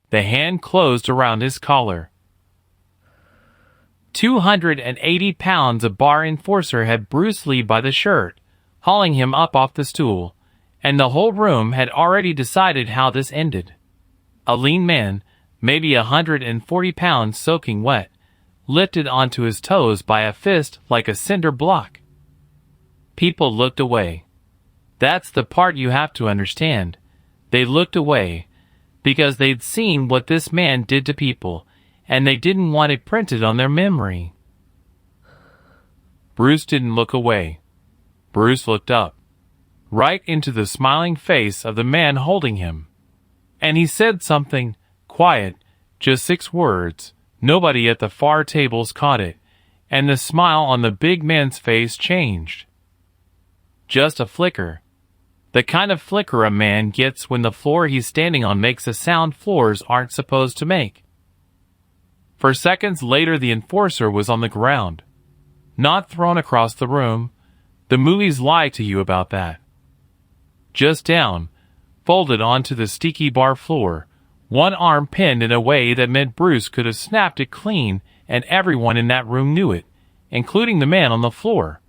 The hand closed around his collar. 280 pounds of bar enforcer had Bruce Lee by the shirt, hauling him up off the stool, and the whole room had already decided how this ended. A lean man, maybe 140 pounds soaking wet, lifted onto his toes by a fist like a cinder block. People looked away. That's the part you have to understand. They looked away because they'd seen what this man did to people, and they didn't want it printed on their memory. Bruce didn't look away. Bruce looked up, right into the smiling face of the man holding him. And he said something quiet, just 6 words. Nobody at the far tables caught it, and the smile on the big man's face changed. Just a flicker. The kind of flicker a man gets when the floor he's standing on makes a sound floors aren't supposed to make. For seconds later, the enforcer was on the ground, not thrown across the room. The movies lie to you about that. Just down, folded onto the sticky bar floor, one arm pinned in a way that meant Bruce could have snapped it clean, and everyone in that room knew it, including the man on the floor.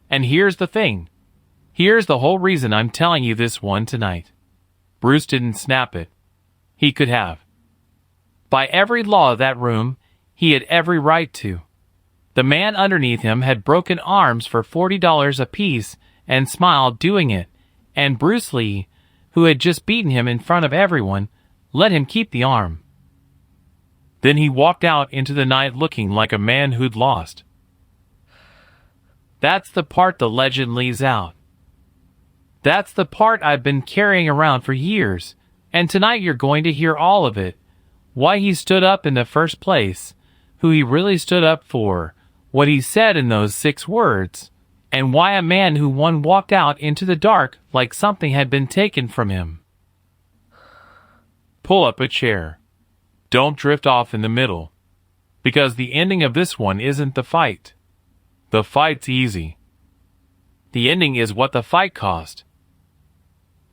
And here's the thing. Here's the whole reason I'm telling you this one tonight. Bruce didn't snap it. He could have. By every law of that room, he had every right to. The man underneath him had broken arms for $40 apiece and smiled doing it, and Bruce Lee, who had just beaten him in front of everyone, let him keep the arm. Then he walked out into the night looking like a man who'd lost. That's the part the legend leaves out. That's the part I've been carrying around for years, and tonight you're going to hear all of it. Why he stood up in the first place, who he really stood up for, what he said in those 6 words, and why a man who won walked out into the dark like something had been taken from him. Pull up a chair. Don't drift off in the middle, because the ending of this one isn't the fight. The fight's easy. The ending is what the fight cost.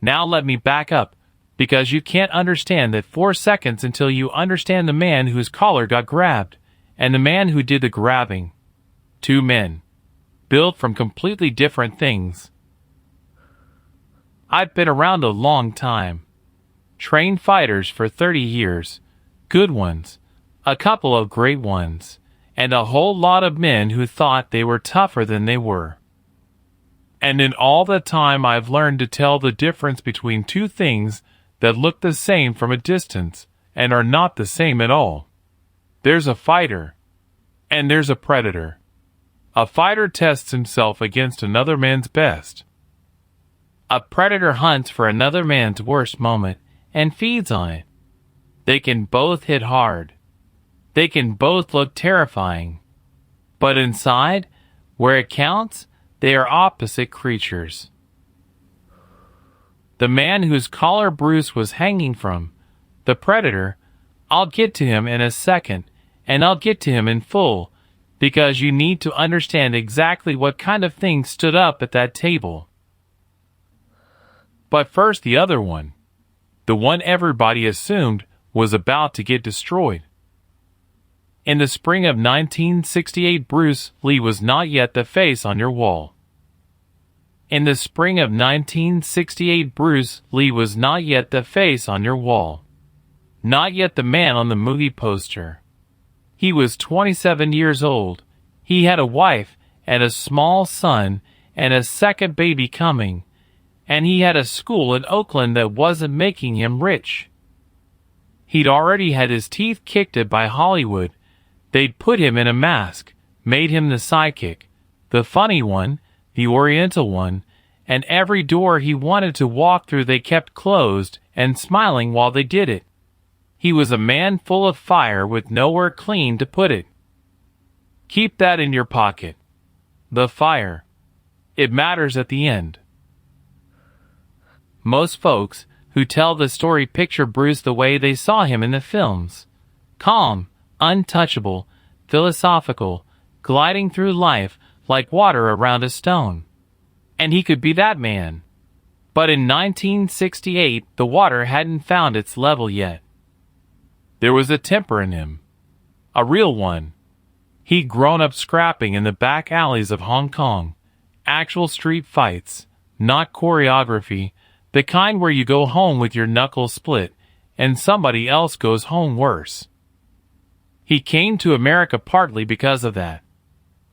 Now let me back up, because you can't understand that 4 seconds until you understand the man whose collar got grabbed, and the man who did the grabbing. 2 men, built from completely different things. I've been around a long time. Trained fighters for 30 years. Good ones. A couple of great ones. And a whole lot of men who thought they were tougher than they were. And in all that time I've learned to tell the difference between 2 things that look the same from a distance and are not the same at all. There's a fighter, and there's a predator. A fighter tests himself against another man's best. A predator hunts for another man's worst moment and feeds on it. They can both hit hard. They can both look terrifying. But inside, where it counts, they are opposite creatures. The man whose collar Bruce was hanging from, the predator, I'll get to him in a second, and I'll get to him in full, because you need to understand exactly what kind of thing stood up at that table. But first the other one, the one everybody assumed was about to get destroyed. In the spring of 1968, Bruce Lee was not yet the face on your wall. In the spring of 1968, Bruce Lee was not yet the face on your wall. Not yet the man on the movie poster. He was 27 years old. He had a wife and a small son and a second baby coming. And he had a school in Oakland that wasn't making him rich. He'd already had his teeth kicked at by Hollywood. They'd put him in a mask, made him the sidekick, the funny one, the oriental one, and every door he wanted to walk through they kept closed and smiling while they did it. He was a man full of fire with nowhere clean to put it. Keep that in your pocket. The fire. It matters at the end. Most folks who tell the story picture Bruce the way they saw him in the films. Calm, untouchable, philosophical, gliding through life like water around a stone. And he could be that man. But in 1968, the water hadn't found its level yet. There was a temper in him. A real one. He'd grown up scrapping in the back alleys of Hong Kong. Actual street fights, not choreography, the kind where you go home with your knuckles split and somebody else goes home worse. He came to America partly because of that.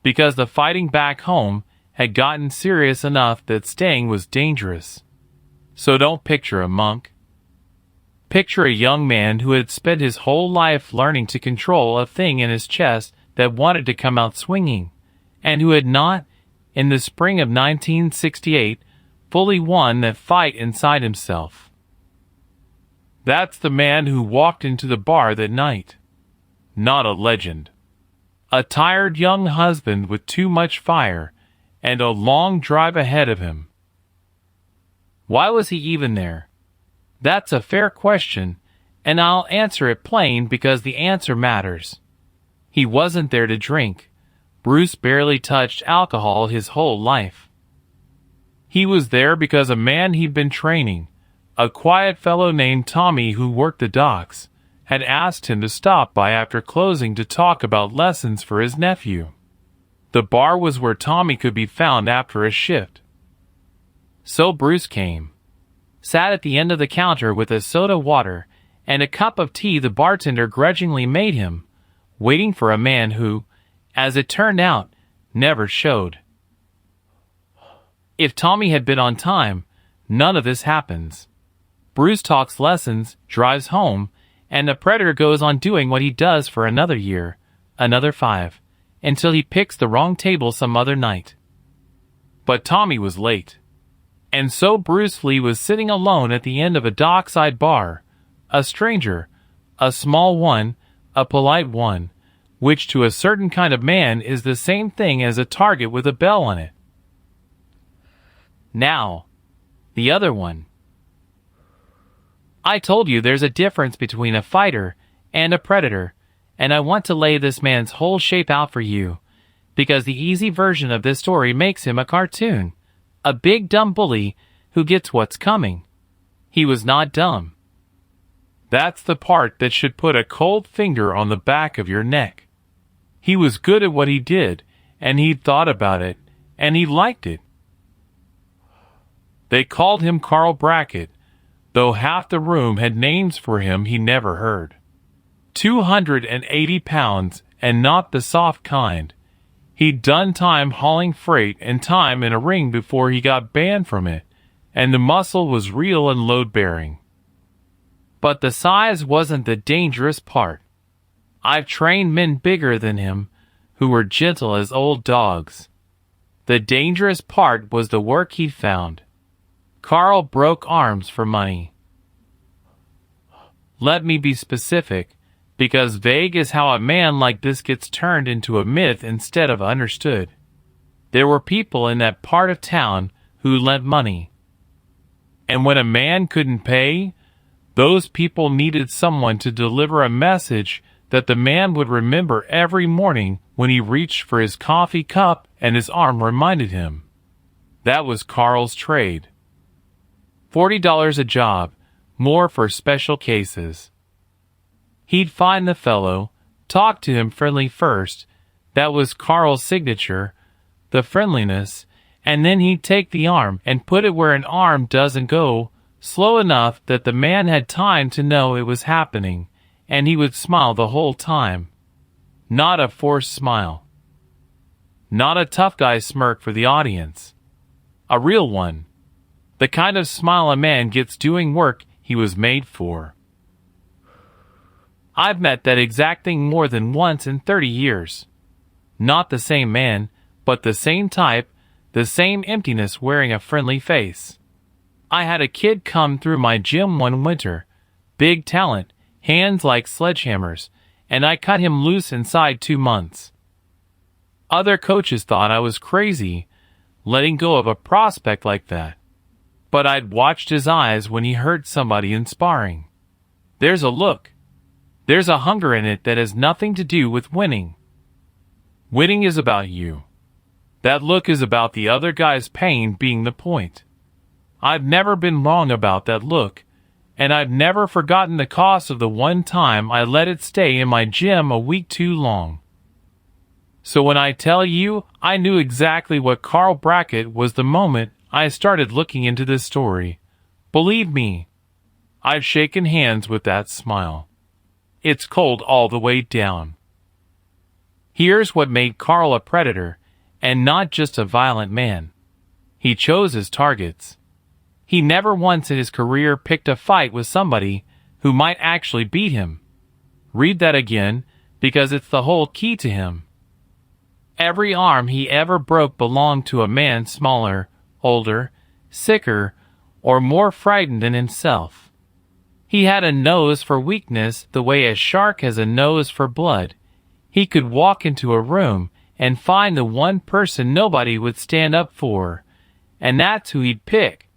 Because the fighting back home had gotten serious enough that staying was dangerous. So don't picture a monk. Picture a young man who had spent his whole life learning to control a thing in his chest that wanted to come out swinging, and who had not, in the spring of 1968, fully won that fight inside himself. That's the man who walked into the bar that night. Not a legend. A tired young husband with too much fire and a long drive ahead of him. Why was he even there? That's a fair question, and I'll answer it plain because the answer matters. He wasn't there to drink. Bruce barely touched alcohol his whole life. He was there because a man he'd been training, a quiet fellow named Tommy who worked the docks, had asked him to stop by after closing to talk about lessons for his nephew. The bar was where Tommy could be found after a shift. So Bruce came. Sat at the end of the counter with a soda water and a cup of tea the bartender grudgingly made him, waiting for a man who, as it turned out, never showed. If Tommy had been on time, none of this happens. Bruce talks lessons, drives home, and the predator goes on doing what he does for another year, another 5, until he picks the wrong table some other night. But Tommy was late. And so Bruce Lee was sitting alone at the end of a dockside bar, a stranger, a small one, a polite one, which to a certain kind of man is the same thing as a target with a bell on it. Now, the other one. I told you there's a difference between a fighter and a predator, and I want to lay this man's whole shape out for you, because the easy version of this story makes him a cartoon. A big dumb bully who gets what's coming. He was not dumb. That's the part that should put a cold finger on the back of your neck. He was good at what he did, and he'd thought about it, and he liked it. They called him Carl Brackett, though half the room had names for him he never heard. 280 pounds, and not the soft kind. He'd done time hauling freight and time in a ring before he got banned from it, and the muscle was real and load-bearing. But the size wasn't the dangerous part. I've trained men bigger than him, who were gentle as old dogs. The dangerous part was the work he found. Carl broke arms for money. Let me be specific, because vague is how a man like this gets turned into a myth instead of understood. There were people in that part of town who lent money. And when a man couldn't pay, those people needed someone to deliver a message that the man would remember every morning when he reached for his coffee cup and his arm reminded him. That was Carl's trade. $40 a job, more for special cases. He'd find the fellow, talk to him friendly first, that was Carl's signature, the friendliness, and then he'd take the arm and put it where an arm doesn't go, slow enough that the man had time to know it was happening, and he would smile the whole time. Not a forced smile. Not a tough guy smirk for the audience. A real one. The kind of smile a man gets doing work he was made for. I've met that exact thing more than once in 30 years. Not the same man, but the same type, the same emptiness wearing a friendly face. I had a kid come through my gym one winter. Big talent, hands like sledgehammers, and I cut him loose inside 2 months. Other coaches thought I was crazy, letting go of a prospect like that. But I'd watched his eyes when he hurt somebody in sparring. There's a look. There's a hunger in it that has nothing to do with winning. Winning is about you. That look is about the other guy's pain being the point. I've never been wrong about that look, and I've never forgotten the cost of the one time I let it stay in my gym a week too long. So when I tell you I knew exactly what Carl Brackett was the moment I started looking into this story, believe me, I've shaken hands with that smile. It's cold all the way down. Here's what made Carl a predator, and not just a violent man. He chose his targets. He never once in his career picked a fight with somebody who might actually beat him. Read that again, because it's the whole key to him. Every arm he ever broke belonged to a man smaller, older, sicker, or more frightened than himself. He had a nose for weakness the way a shark has a nose for blood. He could walk into a room and find the one person nobody would stand up for, and that's who he'd pick.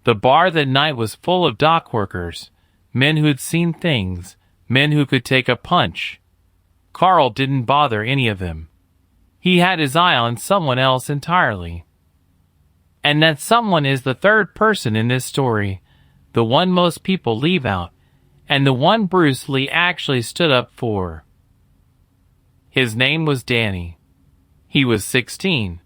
The bar that night was full of dock workers, men who'd seen things, men who could take a punch. Carl didn't bother any of them. He had his eye on someone else entirely. And that someone is the third person in this story, the one most people leave out, and the one Bruce Lee actually stood up for. His name was Danny. He was 16.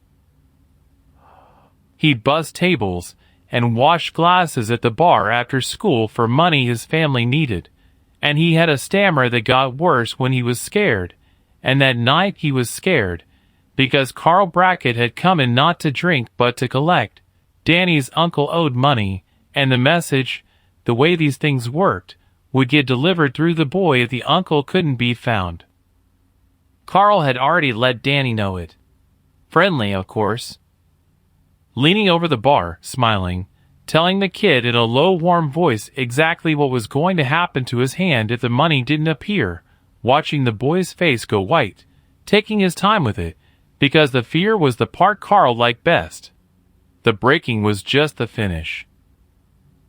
He'd buzz tables and wash glasses at the bar after school for money his family needed, and he had a stammer that got worse when he was scared, and that night he was scared, because Carl Brackett had come in not to drink but to collect. Danny's uncle owed money, and the message, the way these things worked, would get delivered through the boy if the uncle couldn't be found. Carl had already let Danny know it. Friendly, of course. Leaning over the bar, smiling, telling the kid in a low, warm voice exactly what was going to happen to his hand if the money didn't appear, watching the boy's face go white, taking his time with it, because the fear was the part Carl liked best. The breaking was just the finish.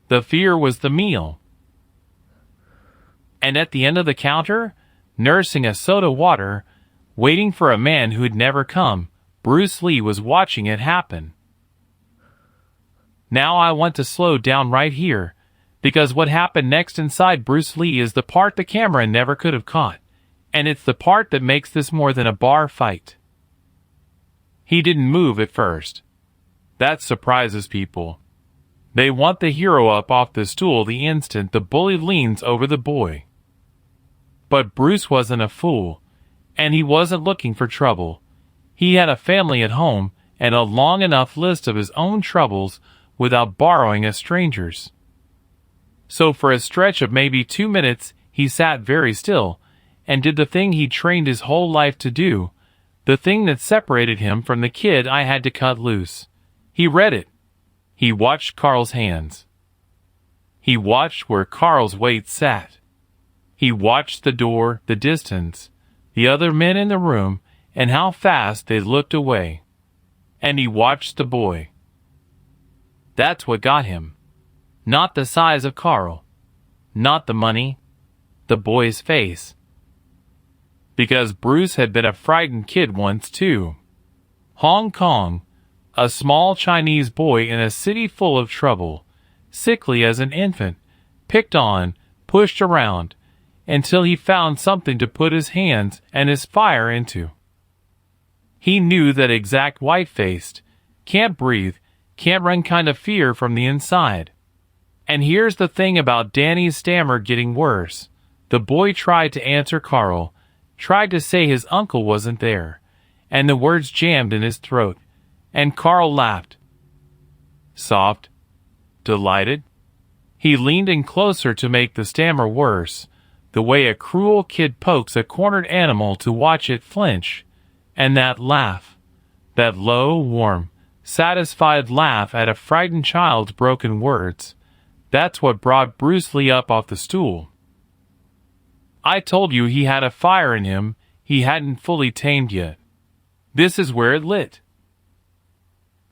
The fear was the meal. And at the end of the counter, nursing a soda water, waiting for a man who'd never come, Bruce Lee was watching it happen. Now I want to slow down right here, because what happened next inside Bruce Lee is the part the camera never could have caught, and it's the part that makes this more than a bar fight. He didn't move at first. That surprises people. They want the hero up off the stool the instant the bully leans over the boy. But Bruce wasn't a fool, and he wasn't looking for trouble. He had a family at home and a long enough list of his own troubles without borrowing a stranger's. So for a stretch of maybe 2 minutes, he sat very still and did the thing he trained his whole life to do, the thing that separated him from the kid I had to cut loose. He read it. He watched Carl's hands. He watched where Carl's weight sat. He watched the door, the distance, the other men in the room, and how fast they looked away. And he watched the boy. That's what got him. Not the size of Carl. Not the money. The boy's face. Because Bruce had been a frightened kid once too. Hong Kong, a small Chinese boy in a city full of trouble, sickly as an infant, picked on, pushed around, until he found something to put his hands and his fire into. He knew that exact white-faced, can't breathe, can't run kind of fear from the inside. And here's the thing about Danny's stammer getting worse. The boy tried to answer Carl, tried to say his uncle wasn't there, and the words jammed in his throat, and Carl laughed. Soft, delighted. He leaned in closer to make the stammer worse, the way a cruel kid pokes a cornered animal to watch it flinch, and that laugh, that low, warm, satisfied laugh at a frightened child's broken words, that's what brought Bruce Lee up off the stool. I told you he had a fire in him he hadn't fully tamed yet. This is where it lit.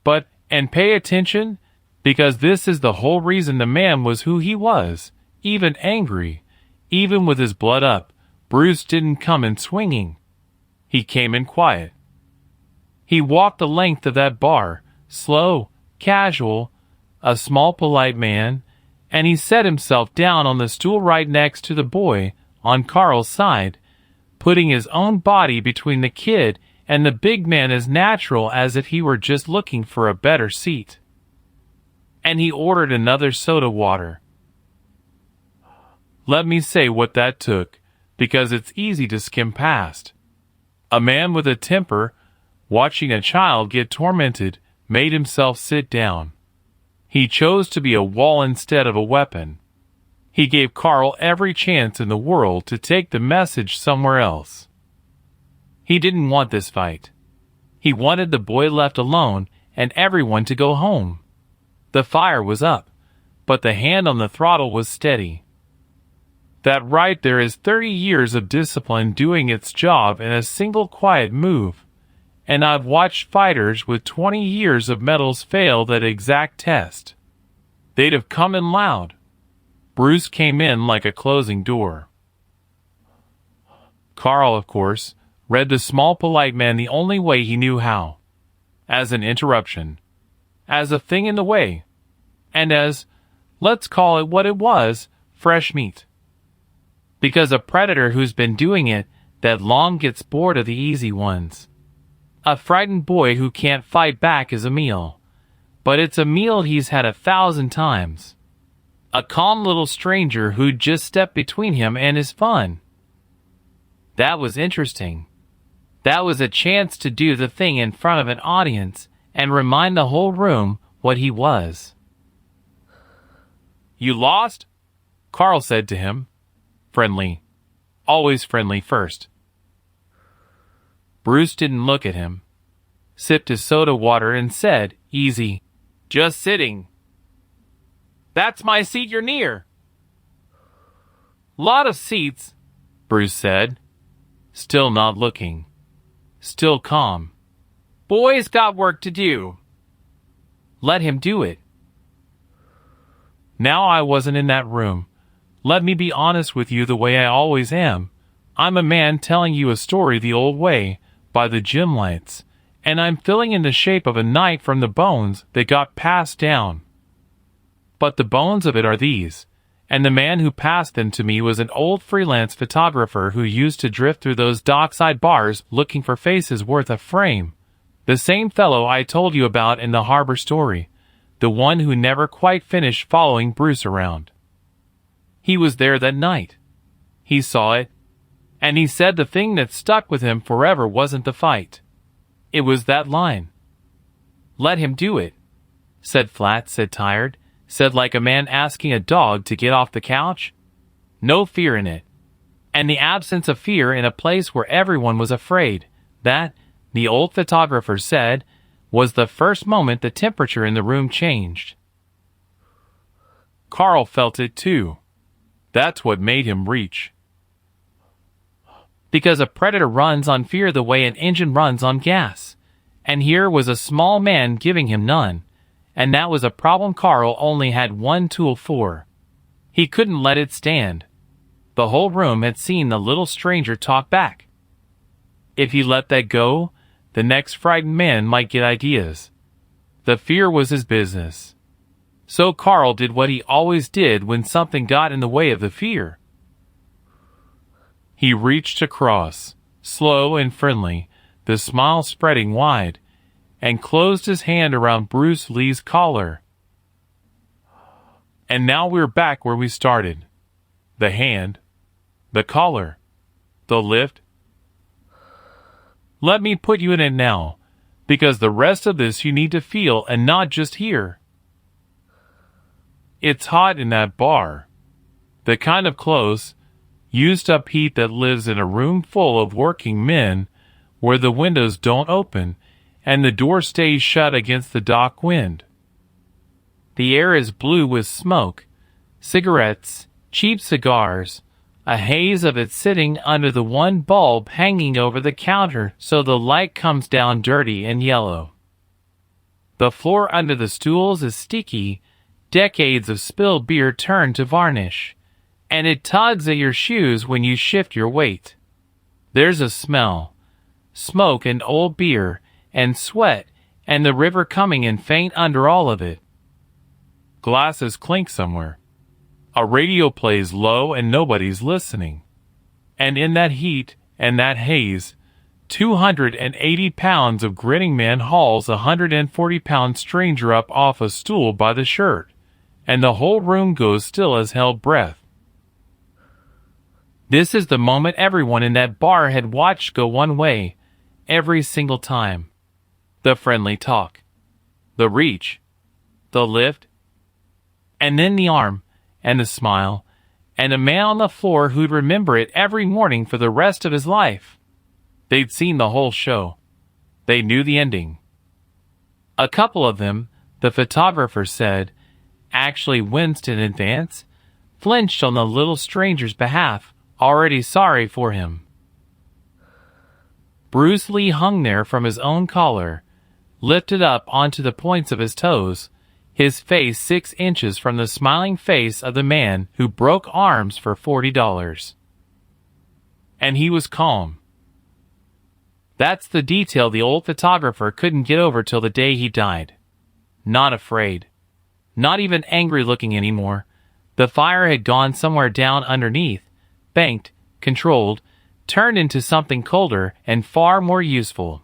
But, and pay attention, because this is the whole reason the man was who he was, even angry, even with his blood up, Bruce didn't come in swinging. He came in quiet. He walked the length of that bar, slow, casual, a small polite man, and he set himself down on the stool right next to the boy on Carl's side, putting his own body between the kid and the big man as natural as if he were just looking for a better seat. And he ordered another soda water. Let me say what that took, because it's easy to skim past. A man with a temper, watching a child get tormented, made himself sit down. He chose to be a wall instead of a weapon. He gave Carl every chance in the world to take the message somewhere else. He didn't want this fight. He wanted the boy left alone and everyone to go home. The fire was up, but the hand on the throttle was steady. That right there is 30 years of discipline doing its job in a single quiet move, and I've watched fighters with 20 years of medals fail that exact test. They'd have come in loud. Bruce came in like a closing door. Carl, of course, read the small polite man the only way he knew how. As an interruption. As a thing in the way. And as, let's call it what it was, fresh meat. Because a predator who's been doing it that long gets bored of the easy ones. A frightened boy who can't fight back is a meal. But it's a meal he's had 1,000 times. A calm little stranger who'd just stepped between him and his fun. That was interesting. That was a chance to do the thing in front of an audience and remind the whole room what he was. You lost? Carl said to him. Friendly. Always friendly first. Bruce didn't look at him. Sipped his soda water and said, easy. Just sitting. That's my seat you're near. Lot of seats, Bruce said. Still not looking. Still calm. Boy's got work to do. Let him do it. Now I wasn't in that room. Let me be honest with you the way I always am. I'm a man telling you a story the old way, by the gym lights, and I'm filling in the shape of a knight from the bones that got passed down. But the bones of it are these, and the man who passed them to me was an old freelance photographer who used to drift through those dockside bars looking for faces worth a frame. The same fellow I told you about in the harbor story, the one who never quite finished following Bruce around. He was there that night. He saw it, and he said the thing that stuck with him forever wasn't the fight. It was that line. Let him do it. Said flat, said tired, said like a man asking a dog to get off the couch. No fear in it. And the absence of fear in a place where everyone was afraid, that, the old photographer said, was the first moment the temperature in the room changed. Carl felt it too. That's what made him reach. Because a predator runs on fear the way an engine runs on gas. And here was a small man giving him none. And that was a problem Carl only had one tool for. He couldn't let it stand. The whole room had seen the little stranger talk back. If he let that go, the next frightened man might get ideas. The fear was his business. So Carl did what he always did when something got in the way of the fear. He reached across, slow and friendly, the smile spreading wide, and closed his hand around Bruce Lee's collar. And now we're back where we started. The hand, the collar, the lift. Let me put you in it now, because the rest of this you need to feel and not just hear. It's hot in that bar. The kind of close, used-up heat that lives in a room full of working men where the windows don't open and the door stays shut against the dock wind. The air is blue with smoke, cigarettes, cheap cigars, a haze of it sitting under the one bulb hanging over the counter so the light comes down dirty and yellow. The floor under the stools is sticky. Decades of spilled beer turn to varnish, and it tugs at your shoes when you shift your weight. There's a smell, smoke and old beer, and sweat, and the river coming in faint under all of it. glasses clink somewhere. A radio plays low and nobody's listening. And in that heat and that haze, 280 pounds of grinning man hauls a 140-pound stranger up off a stool by the shirt, and the whole room goes still as held breath. This is the moment everyone in that bar had watched go one way, every single time. The friendly talk, the reach, the lift, and then the arm, and the smile, and a man on the floor who'd remember it every morning for the rest of his life. They'd seen the whole show. They knew the ending. A couple of them, the photographer said, actually winced in advance, flinched on the little stranger's behalf, already sorry for him. Bruce Lee hung there from his own collar, lifted up onto the points of his toes, his face 6 inches from the smiling face of the man who broke arms for $40. And he was calm. That's the detail the old photographer couldn't get over till the day he died. Not afraid. Not even angry looking anymore. The fire had gone somewhere down underneath, banked, controlled, turned into something colder and far more useful.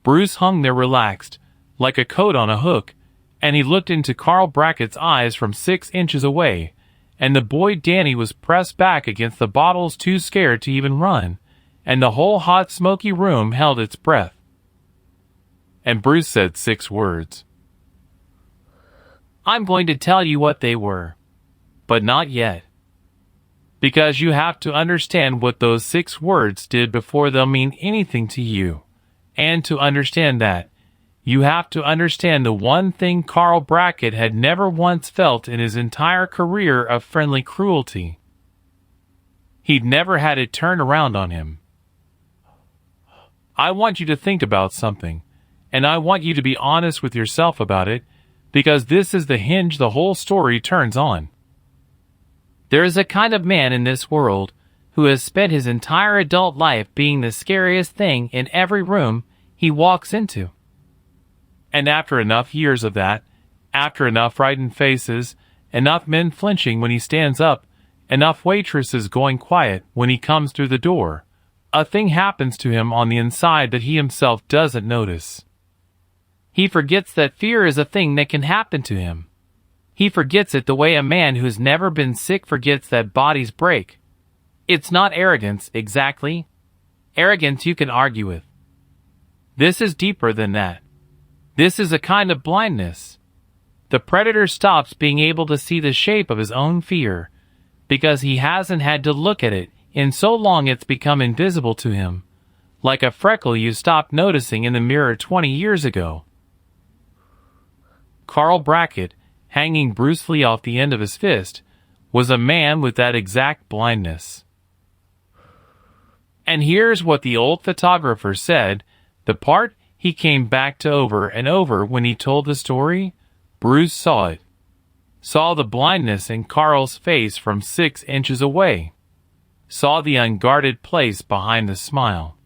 Bruce hung there relaxed, like a coat on a hook, and he looked into Carl Brackett's eyes from 6 inches away, and the boy Danny was pressed back against the bottles too scared to even run, and the whole hot smoky room held its breath. And Bruce said 6 words. I'm going to tell you what they were, but not yet. Because you have to understand what those 6 words did before they'll mean anything to you. And to understand that, you have to understand the one thing Carl Brackett had never once felt in his entire career of friendly cruelty. He'd never had it turned around on him. I want you to think about something, and I want you to be honest with yourself about it, because this is the hinge the whole story turns on. There is a kind of man in this world who has spent his entire adult life being the scariest thing in every room he walks into. And after enough years of that, after enough frightened faces, enough men flinching when he stands up, enough waitresses going quiet when he comes through the door, a thing happens to him on the inside that he himself doesn't notice. He forgets that fear is a thing that can happen to him. He forgets it the way a man who's never been sick forgets that bodies break. It's not arrogance, exactly. Arrogance you can argue with. This is deeper than that. This is a kind of blindness. The predator stops being able to see the shape of his own fear, because he hasn't had to look at it in so long it's become invisible to him, like a freckle you stopped noticing in the mirror 20 years ago. Carl Brackett, hanging Bruce Lee off the end of his fist, was a man with that exact blindness. And here's what the old photographer said, the part he came back to over and over when he told the story. Bruce saw it. Saw the blindness in Carl's face from 6 inches away. Saw the unguarded place behind the smile.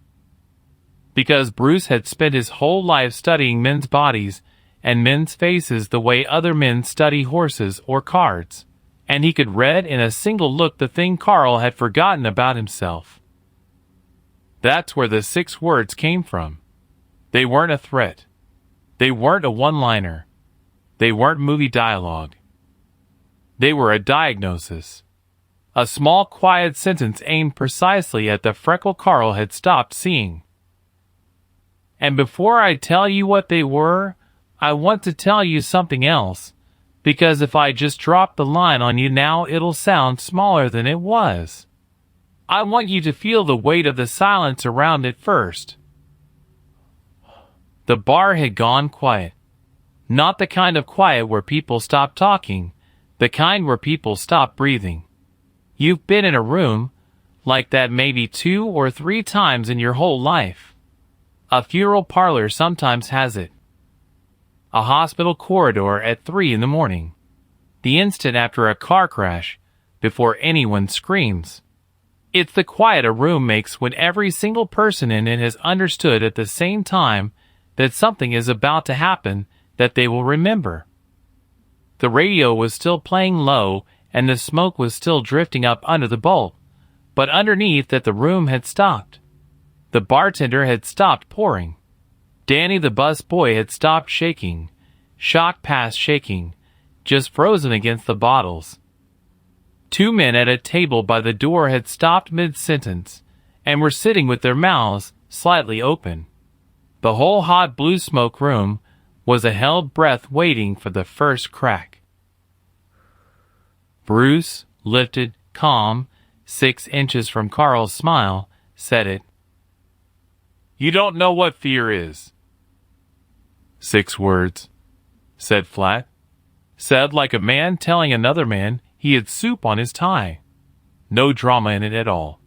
Because Bruce had spent his whole life studying men's bodies and men's faces the way other men study horses or cards, and he could read in a single look the thing Carl had forgotten about himself. That's where the 6 words came from. They weren't a threat. They weren't a one-liner. They weren't movie dialogue. They were a diagnosis. A small, quiet sentence aimed precisely at the freckle Carl had stopped seeing. And before I tell you what they were, I want to tell you something else, because if I just drop the line on you now, it'll sound smaller than it was. I want you to feel the weight of the silence around it first. The bar had gone quiet. Not the kind of quiet where people stop talking, the kind where people stop breathing. You've been in a room like that maybe 2 or 3 times in your whole life. A funeral parlor sometimes has it. A hospital corridor at 3 in the morning. The instant after a car crash, before anyone screams. It's the quiet a room makes when every single person in it has understood at the same time that something is about to happen that they will remember. The radio was still playing low, and the smoke was still drifting up under the bulb, but underneath that the room had stopped. The bartender had stopped pouring. Danny the bus boy had stopped shaking, shot past shaking, just frozen against the bottles. 2 men at a table by the door had stopped mid-sentence, and were sitting with their mouths slightly open. The whole hot blue smoke room was a held breath waiting for the first crack. Bruce, lifted, calm, 6 inches from Carl's smile, said it. "You don't know what fear is." 6 words, said flat. Said like a man telling another man he had soup on his tie. No drama in it at all.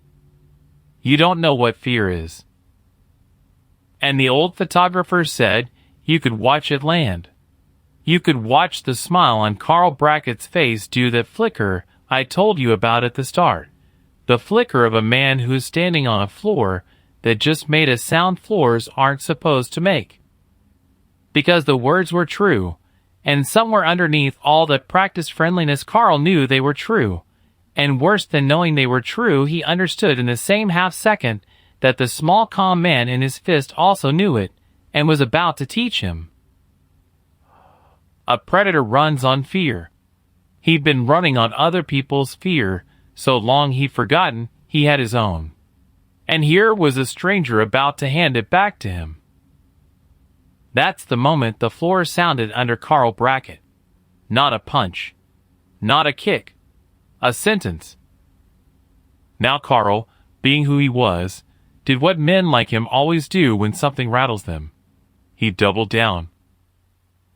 "You don't know what fear is." And the old photographer said you could watch it land. You could watch the smile on Carl Brackett's face do that flicker I told you about at the start. The flicker of a man who's standing on a floor that just made a sound floors aren't supposed to make. Because the words were true, and somewhere underneath all that practiced friendliness Carl knew they were true. And worse than knowing they were true, he understood in the same half-second that the small calm man in his fist also knew it, and was about to teach him. A predator runs on fear. He'd been running on other people's fear so long he'd forgotten he had his own. And here was a stranger about to hand it back to him. That's the moment the floor sounded under Carl Brackett. Not a punch. Not a kick. A sentence. Now Carl, being who he was, did what men like him always do when something rattles them. He doubled down.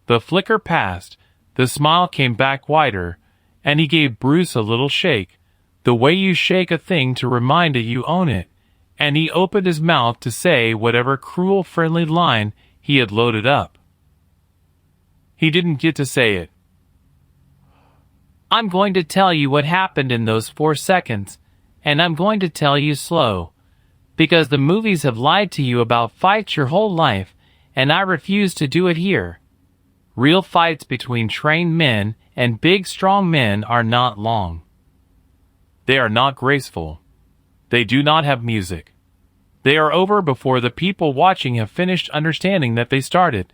The flicker passed, the smile came back wider, and he gave Bruce a little shake, the way you shake a thing to remind it you own it, and he opened his mouth to say whatever cruel friendly line he had loaded up. He didn't get to say it. "I'm going to tell you what happened in those 4 seconds, and I'm going to tell you slow, because the movies have lied to you about fights your whole life, and I refuse to do it here. Real fights between trained men and big strong men are not long. They are not graceful. They do not have music. They are over before the people watching have finished understanding that they started,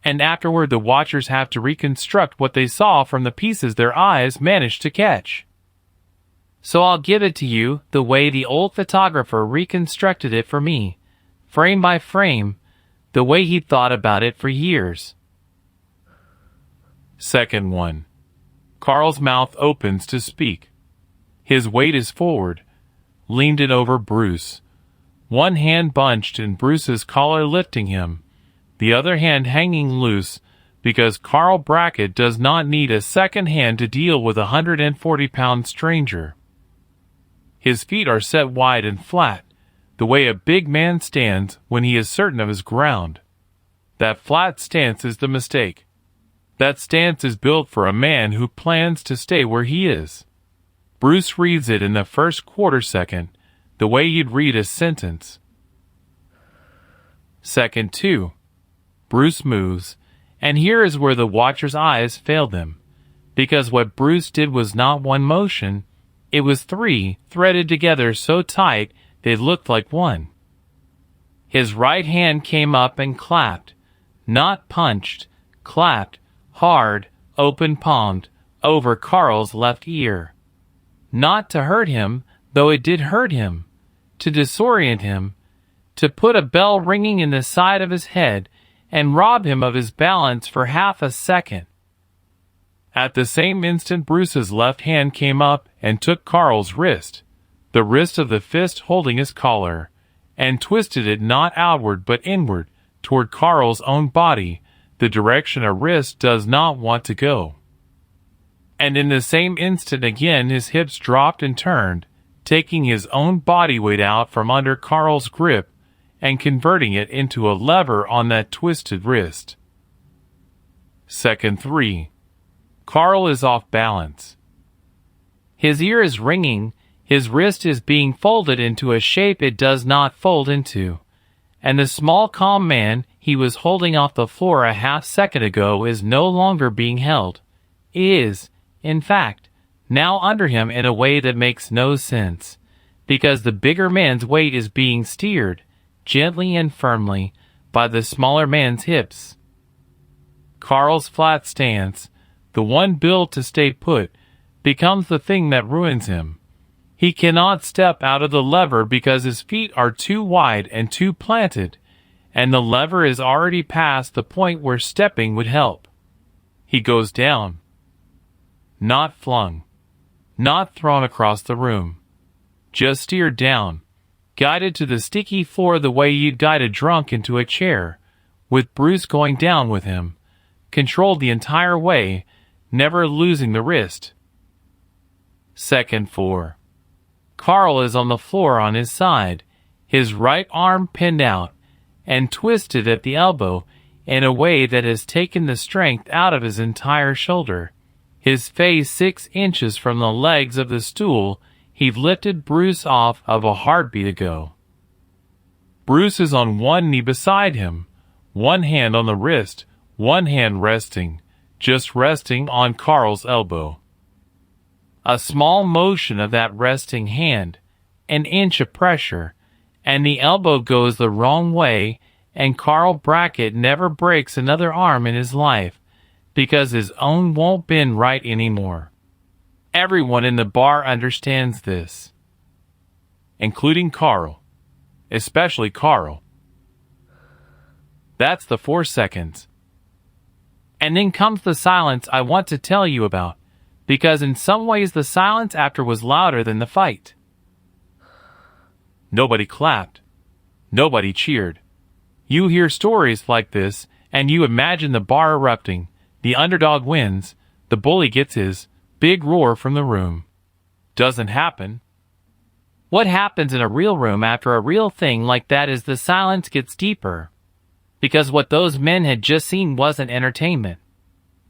and afterward the watchers have to reconstruct what they saw from the pieces their eyes managed to catch. So I'll give it to you the way the old photographer reconstructed it for me, frame by frame, the way he'd thought about it for years." Second one. Carl's mouth opens to speak. His weight is forward, leaned it over Bruce. One hand bunched in Bruce's collar lifting him, the other hand hanging loose, because Carl Brackett does not need a second hand to deal with a 140-pound stranger. His feet are set wide and flat, the way a big man stands when he is certain of his ground. That flat stance is the mistake. That stance is built for a man who plans to stay where he is. Bruce reads it in the first quarter second, the way you'd read a sentence. Second 2. Bruce moves, and here is where the watcher's eyes failed them, because what Bruce did was not one motion, it was 3 threaded together so tight they looked like one. His right hand came up and clapped, not punched, clapped, hard, open-palmed, over Carl's left ear. Not to hurt him, though it did hurt him, to disorient him, to put a bell ringing in the side of his head and rob him of his balance for half a second. At the same instant Bruce's left hand came up and took Carl's wrist, the wrist of the fist holding his collar, and twisted it not outward but inward, toward Carl's own body, the direction a wrist does not want to go. And in the same instant again his hips dropped and turned, taking his own body weight out from under Carl's grip and converting it into a lever on that twisted wrist. Second 3. Carl is off balance. His ear is ringing, his wrist is being folded into a shape it does not fold into, and the small calm man he was holding off the floor a half second ago is no longer being held. is, in fact, now under him in a way that makes no sense, because the bigger man's weight is being steered, gently and firmly, by the smaller man's hips. Carl's flat stance, the one built to stay put, becomes the thing that ruins him. He cannot step out of the lever because his feet are too wide and too planted, and the lever is already past the point where stepping would help. He goes down. Not flung. Not thrown across the room. Just steered down, guided to the sticky floor the way you'd guide a drunk into a chair, with Bruce going down with him, controlled the entire way, never losing the wrist. Second 4. Carl is on the floor on his side, his right arm pinned out, and twisted at the elbow in a way that has taken the strength out of his entire shoulder. His face 6 inches from the legs of the stool he lifted Bruce off of a heartbeat ago. Bruce is on one knee beside him, one hand on the wrist, one hand resting, just resting on Carl's elbow. A small motion of that resting hand, an inch of pressure, and the elbow goes the wrong way, and Carl Brackett never breaks another arm in his life, because his own won't bend right anymore. Everyone in the bar understands this, including Carl, especially Carl. That's the 4 seconds. And then comes the silence I want to tell you about, because in some ways the silence after was louder than the fight. Nobody clapped. Nobody cheered. You hear stories like this, and you imagine the bar erupting, the underdog wins, the bully gets his, big roar from the room. Doesn't happen. What happens in a real room after a real thing like that is the silence gets deeper. Because what those men had just seen wasn't entertainment.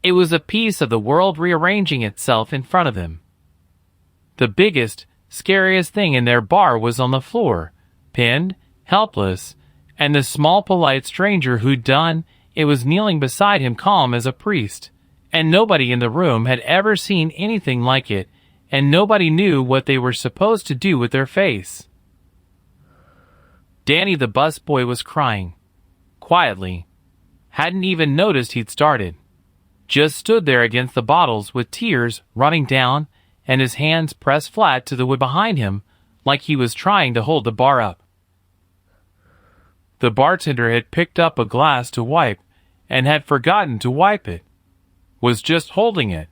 It was a piece of the world rearranging itself in front of them. The biggest, scariest thing in their bar was on the floor, pinned, helpless, and the small polite stranger who'd done it was kneeling beside him calm as a priest, and nobody in the room had ever seen anything like it, and nobody knew what they were supposed to do with their face. Danny the busboy was crying. Quietly. Hadn't even noticed he'd started. Just stood there against the bottles with tears running down and his hands pressed flat to the wood behind him like he was trying to hold the bar up. The bartender had picked up a glass to wipe and had forgotten to wipe it. Was just holding it.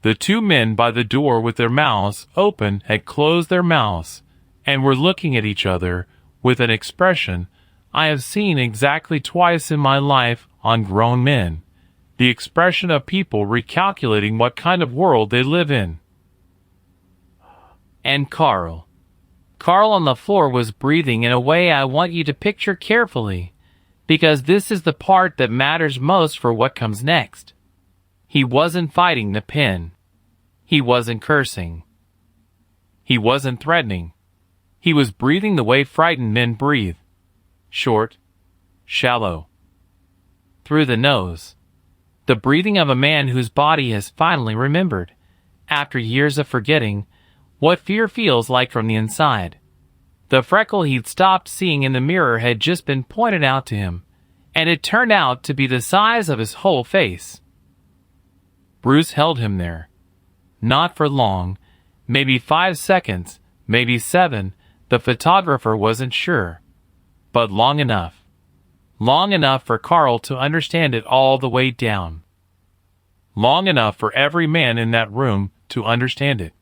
The 2 men by the door with their mouths open had closed their mouths and were looking at each other with an expression I have seen exactly twice in my life on grown men. The expression of people recalculating what kind of world they live in. And Carl. Carl on the floor was breathing in a way I want you to picture carefully, because this is the part that matters most for what comes next. He wasn't fighting the pin. He wasn't cursing. He wasn't threatening. He was breathing the way frightened men breathe. Short, shallow. Through the nose. The breathing of a man whose body has finally remembered, after years of forgetting, what fear feels like from the inside. The freckle he'd stopped seeing in the mirror had just been pointed out to him, and it turned out to be the size of his whole face. Bruce held him there. Not for long, maybe 5 seconds, maybe 7, the photographer wasn't sure. But long enough. Long enough for Carl to understand it all the way down. Long enough for every man in that room to understand it.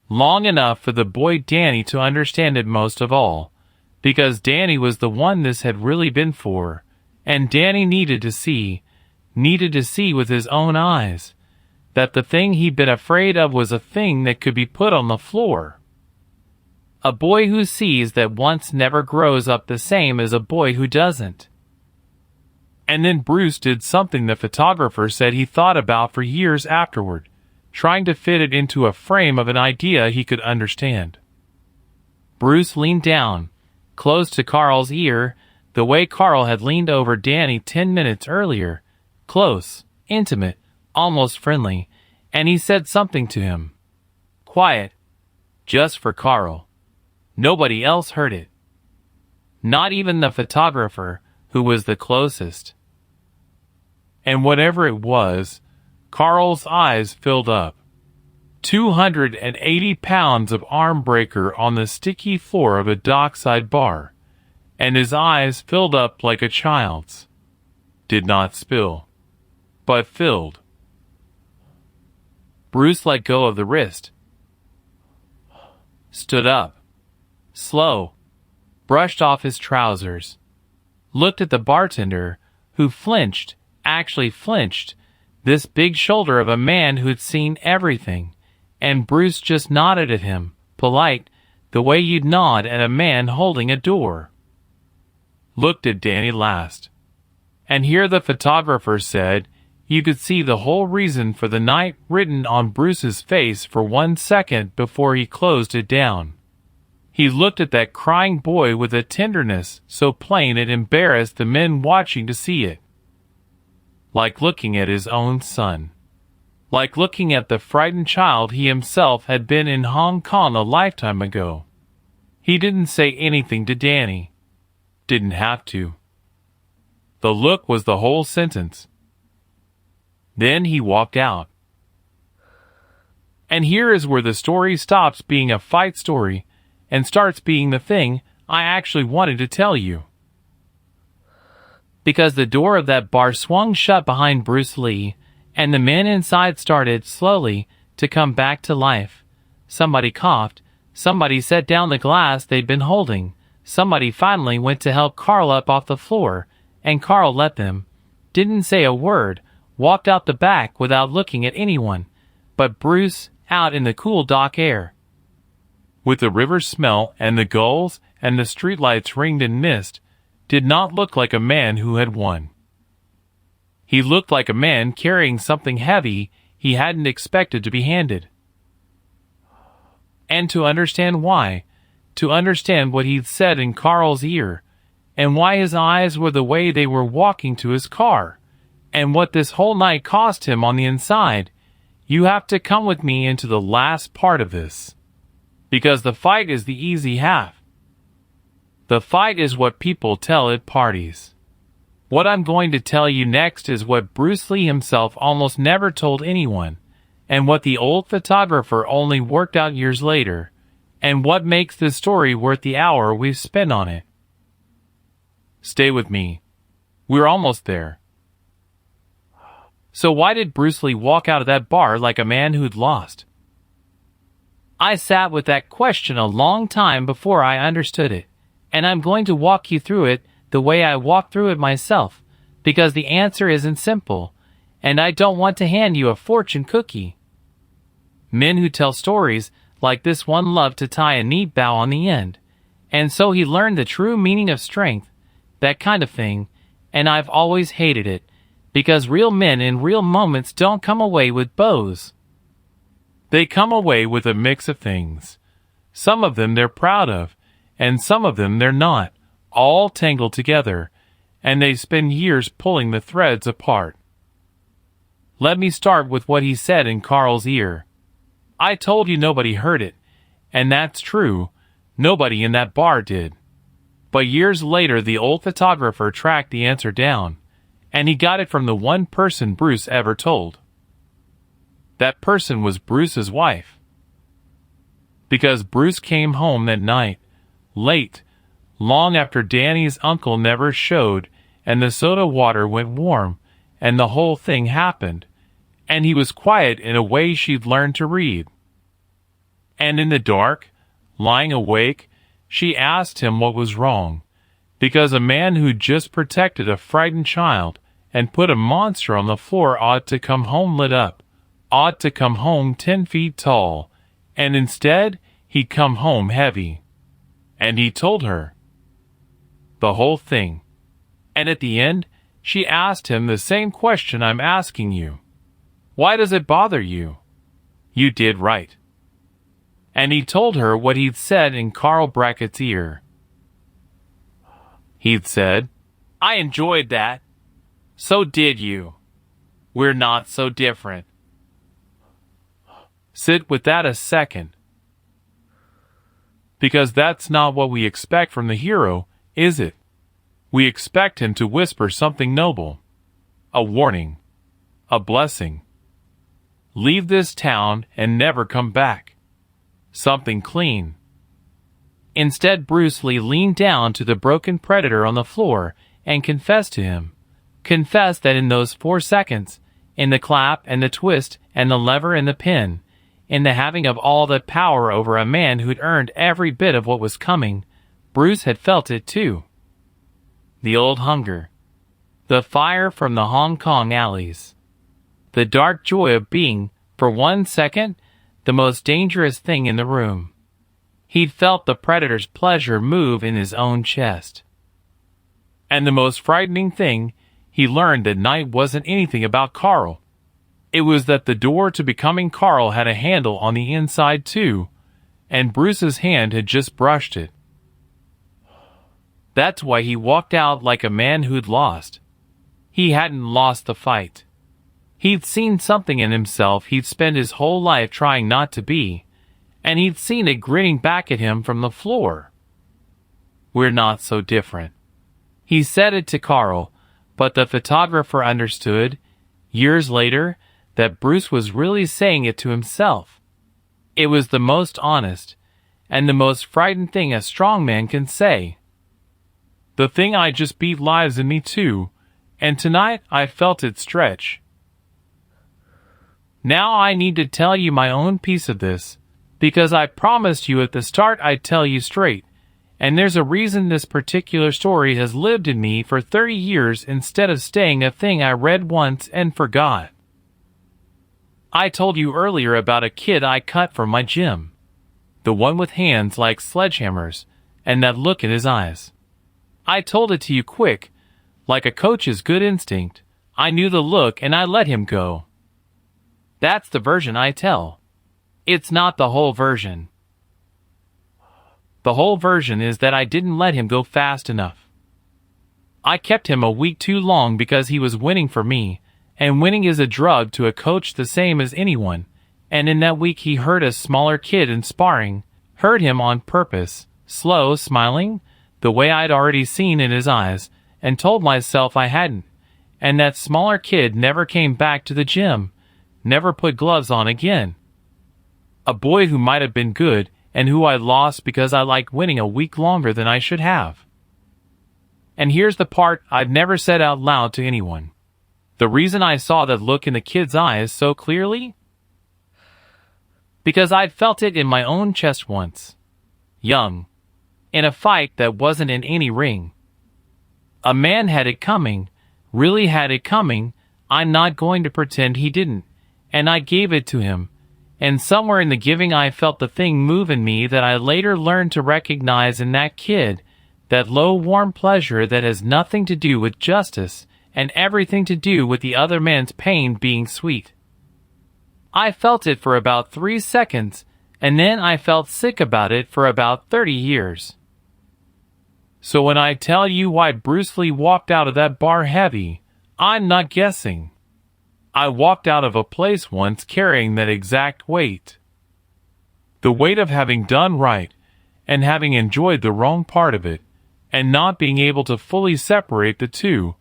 Long enough for the boy Danny to understand it most of all, because Danny was the one this had really been for, and Danny needed to see with his own eyes, that the thing he'd been afraid of was a thing that could be put on the floor. A boy who sees that once never grows up the same as a boy who doesn't. And then Bruce did something the photographer said he thought about for years afterward, trying to fit it into a frame of an idea he could understand. Bruce leaned down, close to Carl's ear, the way Carl had leaned over Danny 10 minutes earlier, close, intimate, almost friendly, and he said something to him. Quiet, just for Carl. Nobody else heard it. Not even the photographer, who was the closest. And whatever it was, Carl's eyes filled up. 280 pounds of arm breaker on the sticky floor of a dockside bar, and his eyes filled up like a child's. Did not spill, but filled. Bruce let go of the wrist. Stood up. Slow. Brushed off his trousers. Looked at the bartender, who flinched, actually flinched, this big shoulder of a man who'd seen everything, and Bruce just nodded at him, polite, the way you'd nod at a man holding a door. Looked at Danny last. And here the photographer said you could see the whole reason for the night written on Bruce's face for 1 second before he closed it down. He looked at that crying boy with a tenderness so plain it embarrassed the men watching to see it. Like looking at his own son. Like looking at the frightened child he himself had been in Hong Kong a lifetime ago. He didn't say anything to Danny. Didn't have to. The look was the whole sentence. Then he walked out. And here is where the story stops being a fight story and starts being the thing I actually wanted to tell you. Because the door of that bar swung shut behind Bruce Lee, and the men inside started, slowly, to come back to life. Somebody coughed, somebody set down the glass they'd been holding, somebody finally went to help Carl up off the floor, and Carl let them. Didn't say a word, walked out the back without looking at anyone, but Bruce out in the cool dock air. With the river smell and the gulls and the streetlights ringed in mist, did not look like a man who had won. He looked like a man carrying something heavy he hadn't expected to be handed. And to understand why, to understand what he'd said in Carl's ear, and why his eyes were the way they were walking to his car, and what this whole night cost him on the inside, you have to come with me into the last part of this. Because the fight is the easy half. The fight is what people tell at parties. What I'm going to tell you next is what Bruce Lee himself almost never told anyone, and what the old photographer only worked out years later, and what makes this story worth the hour we've spent on it. Stay with me. We're almost there. So why did Bruce Lee walk out of that bar like a man who'd lost? I sat with that question a long time before I understood it, and I'm going to walk you through it the way I walked through it myself, because the answer isn't simple, and I don't want to hand you a fortune cookie. Men who tell stories like this one love to tie a neat bow on the end, and so he learned the true meaning of strength, that kind of thing, and I've always hated it, because real men in real moments don't come away with bows. They come away with a mix of things. Some of them they're proud of, and some of them they're not, all tangled together, and they spend years pulling the threads apart. Let me start with what he said in Carl's ear. I told you nobody heard it, and that's true, nobody in that bar did. But years later the old photographer tracked the answer down, and he got it from the one person Bruce ever told. That person was Bruce's wife. Because Bruce came home that night, late, long after Danny's uncle never showed, and the soda water went warm, and the whole thing happened, and he was quiet in a way she'd learned to read. And in the dark, lying awake, she asked him what was wrong, because a man who'd just protected a frightened child and put a monster on the floor ought to come home lit up, ought to come home 10 feet tall, and instead he'd come home heavy. And he told her the whole thing. And at the end, she asked him the same question I'm asking you. Why does it bother you? You did right. And he told her what he'd said in Carl Brackett's ear. He'd said, I enjoyed that. So did you. We're not so different. Sit with that a second. Because that's not what we expect from the hero, is it? We expect him to whisper something noble. A warning. A blessing. Leave this town and never come back. Something clean. Instead, Bruce Lee leaned down to the broken predator on the floor and confessed to him. Confessed that in those 4 seconds, in the clap and the twist and the lever and the pin, in the having of all that power over a man who'd earned every bit of what was coming, Bruce had felt it too. The old hunger. The fire from the Hong Kong alleys. The dark joy of being, for 1 second, the most dangerous thing in the room. He'd felt the predator's pleasure move in his own chest. And the most frightening thing, he learned that night wasn't anything about Carl. It was that the door to becoming Carl had a handle on the inside too, and Bruce's hand had just brushed it. That's why he walked out like a man who'd lost. He hadn't lost the fight. He'd seen something in himself he'd spent his whole life trying not to be, and he'd seen it grinning back at him from the floor. We're not so different. He said it to Carl, but the photographer understood, years later, that Bruce was really saying it to himself. It was the most honest, and the most frightened thing a strong man can say. The thing I just beat lives in me too, and tonight I felt it stretch. Now I need to tell you my own piece of this, because I promised you at the start I'd tell you straight, and there's a reason this particular story has lived in me for 30 years instead of staying a thing I read once and forgot. I told you earlier about a kid I cut from my gym. The one with hands like sledgehammers, and that look in his eyes. I told it to you quick, like a coach's good instinct. I knew the look and I let him go. That's the version I tell. It's not the whole version. The whole version is that I didn't let him go fast enough. I kept him a week too long because he was winning for me, and winning is a drug to a coach the same as anyone, and in that week he hurt a smaller kid in sparring, hurt him on purpose, slow, smiling, the way I'd already seen in his eyes, and told myself I hadn't, and that smaller kid never came back to the gym, never put gloves on again. A boy who might have been good, and who I lost because I liked winning a week longer than I should have. And here's the part I've never said out loud to anyone. The reason I saw that look in the kid's eyes so clearly? Because I'd felt it in my own chest once. Young. In a fight that wasn't in any ring. A man had it coming, really had it coming. I'm not going to pretend he didn't, and I gave it to him. And somewhere in the giving I felt the thing move in me that I later learned to recognize in that kid, that low warm pleasure that has nothing to do with justice and everything to do with the other man's pain being sweet. I felt it for about 3 seconds, and then I felt sick about it for about 30 years. So when I tell you why Bruce Lee walked out of that bar heavy, I'm not guessing. I walked out of a place once carrying that exact weight. The weight of having done right, and having enjoyed the wrong part of it, and not being able to fully separate the two,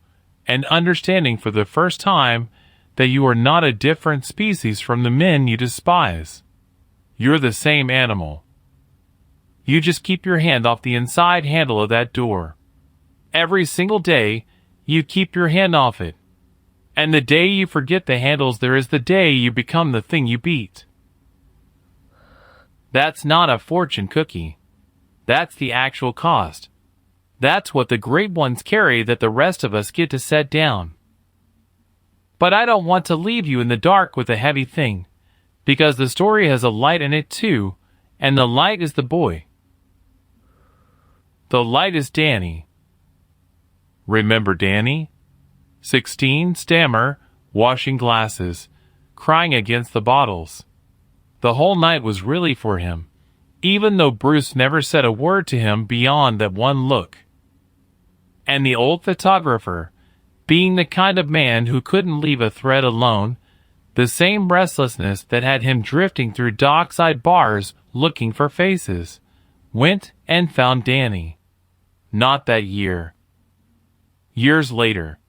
and understanding for the first time that you are not a different species from the men you despise. You're the same animal. You just keep your hand off the inside handle of that door. Every single day, you keep your hand off it. And the day you forget the handles there is the day you become the thing you beat. That's not a fortune cookie. That's the actual cost. That's what the great ones carry that the rest of us get to set down. But I don't want to leave you in the dark with a heavy thing, because the story has a light in it too, and the light is the boy. The light is Danny. Remember Danny? 16, stammer, washing glasses, crying against the bottles. The whole night was really for him, even though Bruce never said a word to him beyond that one look. And the old photographer, being the kind of man who couldn't leave a thread alone, the same restlessness that had him drifting through dockside bars looking for faces, went and found Danny. Not that year. Years later,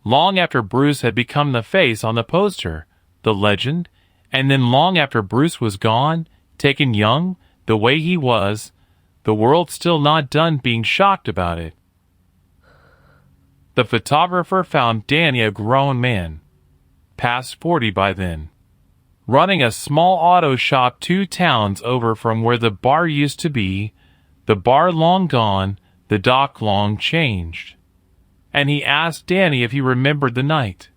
long after Bruce had become the face on the poster, the legend, and then long after Bruce was gone, taken young, the way he was, the world still not done being shocked about it. The photographer found Danny a grown man, past 40 by then, running a small auto shop 2 towns over from where the bar used to be, the bar long gone, the dock long changed. And he asked Danny if he remembered the night.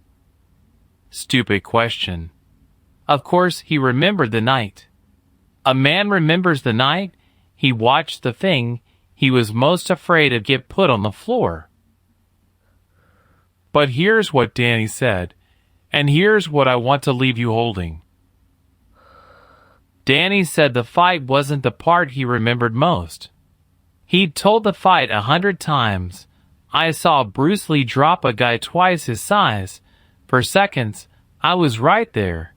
Stupid question. Of course he remembered the night. A man remembers the night he watched the thing he was most afraid of get put on the floor. But here's what Danny said, and here's what I want to leave you holding. Danny said the fight wasn't the part he remembered most. He'd told the fight 100 times. I saw Bruce Lee drop a guy twice his size. For seconds, I was right there.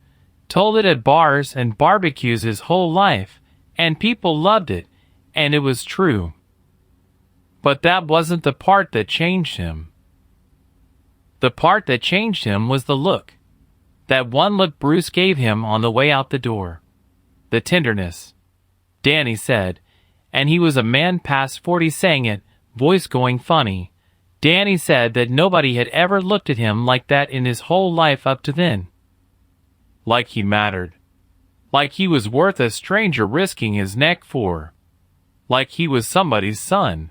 Told it at bars and barbecues his whole life, and people loved it, and it was true. But that wasn't the part that changed him. The part that changed him was the look. That one look Bruce gave him on the way out the door. The tenderness, Danny said, and he was a man past 40 saying it, voice going funny. Danny said that nobody had ever looked at him like that in his whole life up to then. Like he mattered. Like he was worth a stranger risking his neck for. Like he was somebody's son.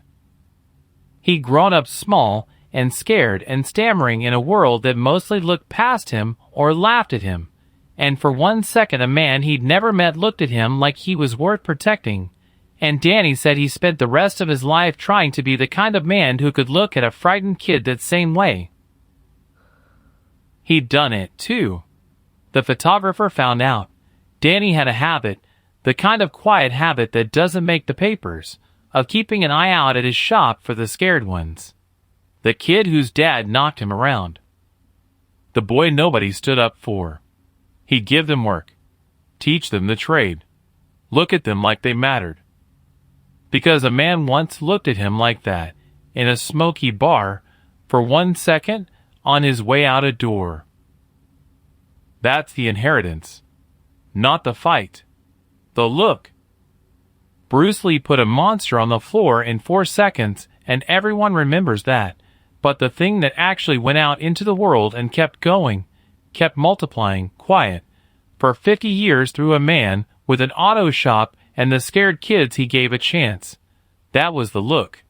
He'd grown up small and scared and stammering in a world that mostly looked past him or laughed at him, and for 1 second a man he'd never met looked at him like he was worth protecting, and Danny said he spent the rest of his life trying to be the kind of man who could look at a frightened kid that same way. He'd done it, too. The photographer found out. Danny had a habit, the kind of quiet habit that doesn't make the papers, of keeping an eye out at his shop for the scared ones. The kid whose dad knocked him around. The boy nobody stood up for. He'd give them work. Teach them the trade. Look at them like they mattered. Because a man once looked at him like that, in a smoky bar, for 1 second, on his way out a door. That's the inheritance. Not the fight. The look. Bruce Lee put a monster on the floor in 4 seconds, and everyone remembers that. But the thing that actually went out into the world and kept going, kept multiplying, quiet, for 50 years through a man with an auto shop and the scared kids he gave a chance. That was the look.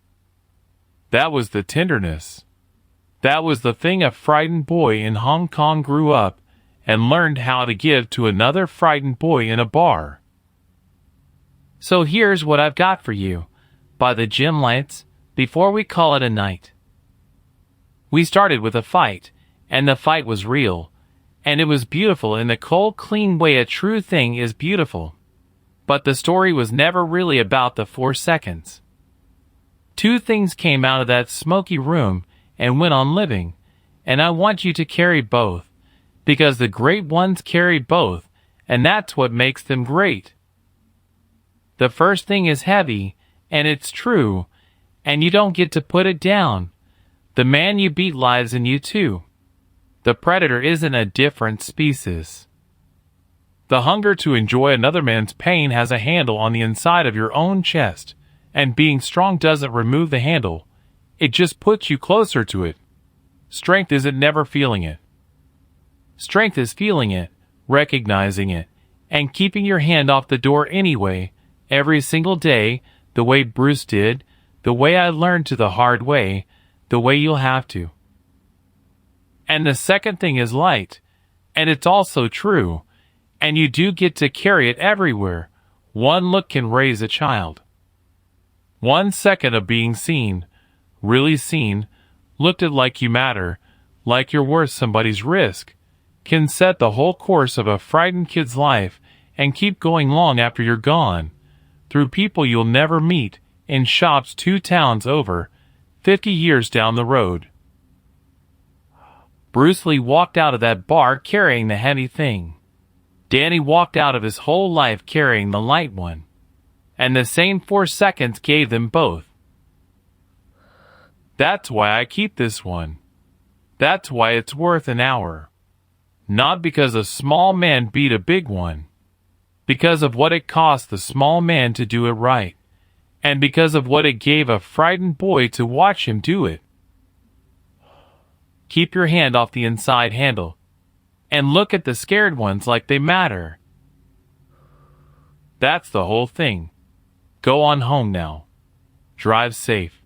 That was the tenderness. That was the thing a frightened boy in Hong Kong grew up and learned how to give to another frightened boy in a bar. So here's what I've got for you, by the gym lights, before we call it a night. We started with a fight, and the fight was real, and it was beautiful in the cold, clean way a true thing is beautiful. But the story was never really about the 4 seconds. 2 things came out of that smoky room and went on living, and I want you to carry both, because the great ones carry both, and that's what makes them great. The first thing is heavy, and it's true, and you don't get to put it down. The man you beat lies in you too. The predator isn't a different species. The hunger to enjoy another man's pain has a handle on the inside of your own chest, and being strong doesn't remove the handle. It just puts you closer to it. Strength isn't never feeling it. Strength is feeling it, recognizing it, and keeping your hand off the door anyway, every single day, the way Bruce did, the way I learned to the hard way, the way you'll have to. And the second thing is light, and it's also true, and you do get to carry it everywhere. 1 look can raise a child. 1 second of being seen, really seen, looked at like you matter, like you're worth somebody's risk, can set the whole course of a frightened kid's life and keep going long after you're gone, through people you'll never meet, in shops 2 towns over, 50 years down the road. Bruce Lee walked out of that bar carrying the heavy thing. Danny walked out of his whole life carrying the light one. And the same 4 seconds gave them both. That's why I keep this one. That's why it's worth an hour. Not because a small man beat a big one. Because of what it cost the small man to do it right. And because of what it gave a frightened boy to watch him do it. Keep your hand off the inside handle. And look at the scared ones like they matter. That's the whole thing. Go on home now. Drive safe.